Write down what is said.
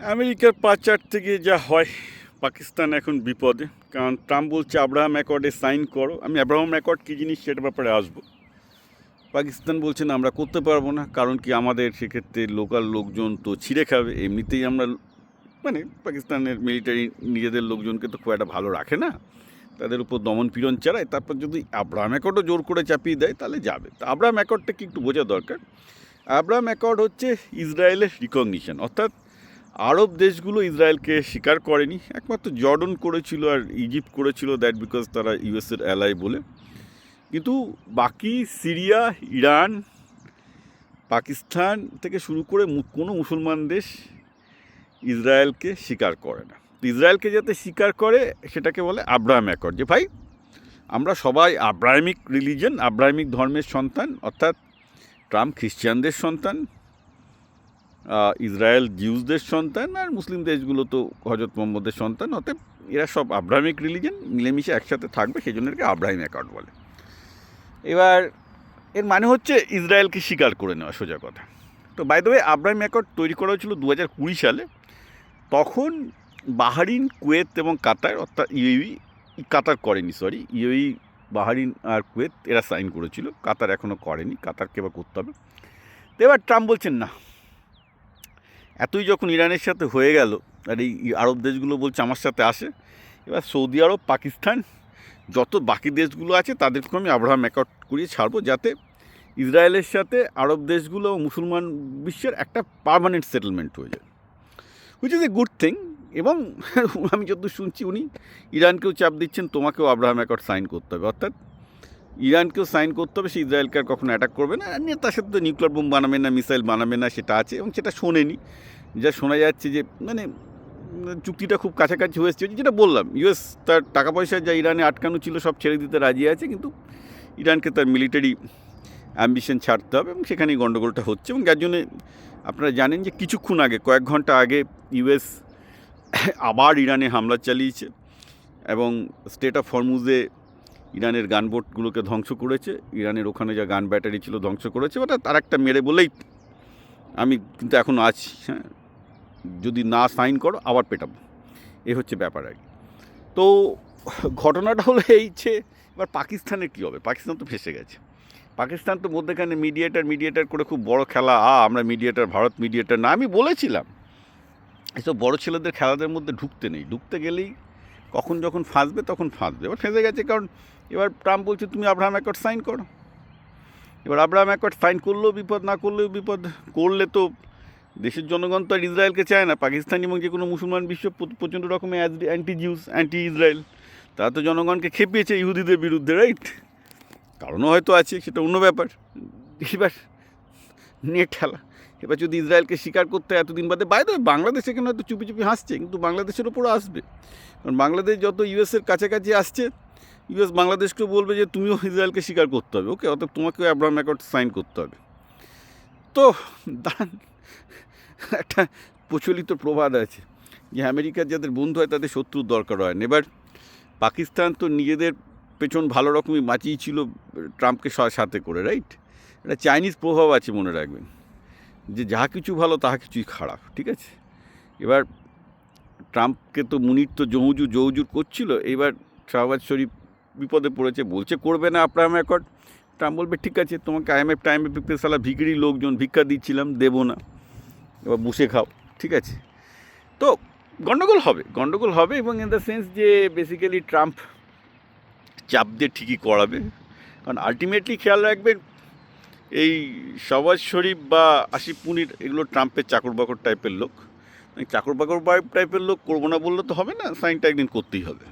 আমেরিকার পাচার থেকে যা হয়, পাকিস্তান এখন বিপদে। কারণ ট্রাম্প বলছে আব্রাহাম অ্যাকর্ডে সাইন করো। আমি আব্রাহাম অ্যাকর্ড কী জিনিস সেটার ব্যাপারে আসবো। পাকিস্তান বলছে না, আমরা করতে পারবো না। কারণ কি, আমাদের সেক্ষেত্রে লোকাল লোকজন তো ছিঁড়ে খাবে। এমনিতেই আমরা পাকিস্তানের মিলিটারি নিজেদের লোকজনকে তো খুব একটা ভালো রাখে না, তাদের উপর দমন পীড়ন চালায়। তারপর যদি আব্রাহাম অ্যাকর্ডও জোর করে চাপিয়ে দেয় তাহলে যাবে। তো আব্রাহাম অ্যাকর্ডটা কি একটু বোঝা দরকার। আব্রাহাম অ্যাকর্ড হচ্ছে ইসরায়েলের রিকগনিশন, অর্থাৎ আরব দেশগুলো ইসরায়েলকে স্বীকার করেনি। একমাত্র জর্ডন করেছিল আর ইজিপ্ট করেছিল, দ্যাট বিকজ তারা ইউএসের অ্যালাই বলে। কিন্তু বাকি সিরিয়া, ইরান, পাকিস্তান থেকে শুরু করে কোনো মুসলমান দেশ ইসরায়েলকে স্বীকার করে না। তো ইসরায়েলকে যাতে স্বীকার করে সেটাকে বলে আব্রাহাম অ্যাকর্ড, যে ভাই আমরা সবাই আব্রাহামিক রিলিজন, আব্রাহামিক ধর্মের সন্তান। অর্থাৎ ট্রাম্প খ্রিস্টানদের সন্তান, ইসরায়েল জিউসদের সন্তান, আর মুসলিম দেশগুলো তো হজরত মোহাম্মদের সন্তান। অতএব এরা সব আব্রাহামিক রিলিজন, মিলেমিশে একসাথে থাকবে, সেই জন্য এটাকে আব্রাহিম অ্যাকর্ড বলে। এবার এর মানে হচ্ছে ইসরায়েলকে স্বীকার করে নেওয়া, সোজা কথা। তো by the way, Abraham accord তৈরি করা হয়েছিল 2020 সালে। তখন বাহারিন, কুয়েত এবং কাতার, অর্থাৎ ইউএই, কাতার করেনি, সরি, ইউএই, বাহারিন আর কুয়েত এরা সাইন করেছিল। কাতার এখনও করেনি, কাতারকে এবার করতে হবে। তো এবার ট্রাম্প বলছেন না, এতই যখন ইরানের সাথে হয়ে গেল আর এই আরব দেশগুলো বলছে আমার সাথে আসে, এবার সৌদি আরব, পাকিস্তান, যত বাকি দেশগুলো আছে তাদেরকে আমি আব্রাহাম অ্যাকর্ড করিয়ে ছাড়বো, যাতে ইসরায়েলের সাথে আরব দেশগুলো, মুসলমান বিশ্বের একটা পার্মানেন্ট সেটেলমেন্ট হয়ে যায়, which is a good thing. এবং আমি যতদূর শুনছি উনি ইরানকেও চাপ দিচ্ছেন, তোমাকেও আব্রাহাম অ্যাকর্ড সাইন করতে হবে। অর্থাৎ ইরানকেও সাইন করতে হবে, সে ইসরায়েলকে আর কখনো অ্যাটাক করবে না, আর তার সাথে তো নিউক্লিয়ার বোম বানাবে না, মিসাইল বানাবে না, সেটা আছে। এবং সেটা শোনেনি, যা শোনা যাচ্ছে যে চুক্তিটা খুব কাছাকাছি হয়েছে। যেটা বললাম, ইউএস তার টাকা পয়সা যা ইরানে আটকানো ছিল সব ছেড়ে দিতে রাজি আছে, কিন্তু ইরানকে তার মিলিটারি অ্যাম্বিশন ছাড়তে হবে, এবং সেখানেই গণ্ডগোলটা হচ্ছে। এবং যার জন্যে আপনারা জানেন যে কিছুক্ষণ আগে, কয়েক ঘন্টা আগে, ইউএস আবার ইরানে হামলা চালিয়েছে এবং স্টেট অফ হরমুজে ইরানের গানবোটগুলোকে ধ্বংস করেছে। ইরানের ওখানে যা গান ব্যাটারি ছিল ধ্বংস করেছে। ওটা তার একটা মেরে বলেই আমি কিন্তু এখনও আছি, হ্যাঁ, যদি না সাইন করো আবার পেটাবো, এ হচ্ছে ব্যাপার আর কি। তো ঘটনাটা হলো এই যে, এবার পাকিস্তানের কী হবে? পাকিস্তান তো ফেসে গেছে। পাকিস্তান তো মধ্যেখানে মিডিয়েটার করে খুব বড় খেলা, আমরা মিডিয়েটার, ভারত মিডিয়েটার না। আমি বলেছিলাম এসব বড় ছেলেদের খেলাদের মধ্যে ঢুকতে নেই, ঢুকতে গেলেই কখন যখন ফাঁসবে তখন ফাঁসবে। এবার ফেঁসে গেছে, কারণ এবার ট্রাম্প বলছে তুমি আব্রাহাম অ্যাকর্ড সাইন করো। এবার আব্রাহাম অ্যাকর্ড সাইন করলেও বিপদ, না করলেও বিপদ। করলে তো দেশের জনগণ তো আর ইসরায়েলকে চায় না। পাকিস্তানি এবং যে কোনো মুসলমান বিশ্ব প্রচণ্ড রকমের অ্যান্টি জিউস, অ্যান্টি ইসরায়েল। তারা তো জনগণকে খেপিয়েছে ইহুদিদের বিরুদ্ধে, রাইট? কারণও হয়তো আছে, সেটা অন্য ব্যাপার। এবার নেট খেলা। এবার যদি ইসরায়েলকে স্বীকার করতে এতদিন বাদে, বাইরে বাংলাদেশ এখানে হয়তো চুপি চুপি হাসছে, কিন্তু বাংলাদেশের ওপরও আসবে। কারণ বাংলাদেশ যত ইউএসের কাছাকাছি আসছে, ইউএস বাংলাদেশকেও বলবে যে তুমিও ইসরায়েলকে স্বীকার করতে হবে, ওকে, অর্থাৎ তোমাকেও আব্রাহাম অ্যাকর্ড সাইন করতে হবে। তো দাঁড়ান, একটা প্রচলিত প্রবাদ আছে যে আমেরিকার যাদের বন্ধু হয় তাদের শত্রুর দরকার হয় না। এবার পাকিস্তান তো নিজেদের পেছন ভালো রকমই বাঁচিয়েছিল ট্রাম্পকে সাথে করে, রাইট? এটা চাইনিজ প্রভাব আছে, মনে রাখবেন, যে যাহা কিছু ভালো তাহা কিছুই খারাপ, ঠিক আছে? এবার ট্রাম্পকে তো মুনির তো জৌজুর করছিল। এবার শাহবাজ শরীফ বিপদে পড়েছে, বলছে করবে না আব্রাহাম অ্যাকর্ড। ট্রাম্প বলবে ঠিক আছে, তোমাকে আইএমএফ সালা ভিখিরি লোকজন ভিক্ষা দিচ্ছিলাম, দেবো না, এবার বসে খাও, ঠিক আছে? তো গণ্ডগোল হবে, এবং ইন দ্য সেন্স যে বেসিক্যালি ট্রাম্প চাপ দিয়ে ঠিকই করাবে। কারণ আলটিমেটলি খেয়াল রাখবেন, এই শাহবাজ শরীফ বা আসিফ মুনির এগুলো ট্রাম্পের চাকর বাকর টাইপের লোক। চাকর বাকর টাইপের লোক, করবো না বললে তো হবে না, সাইনটা একদিন করতেই হবে।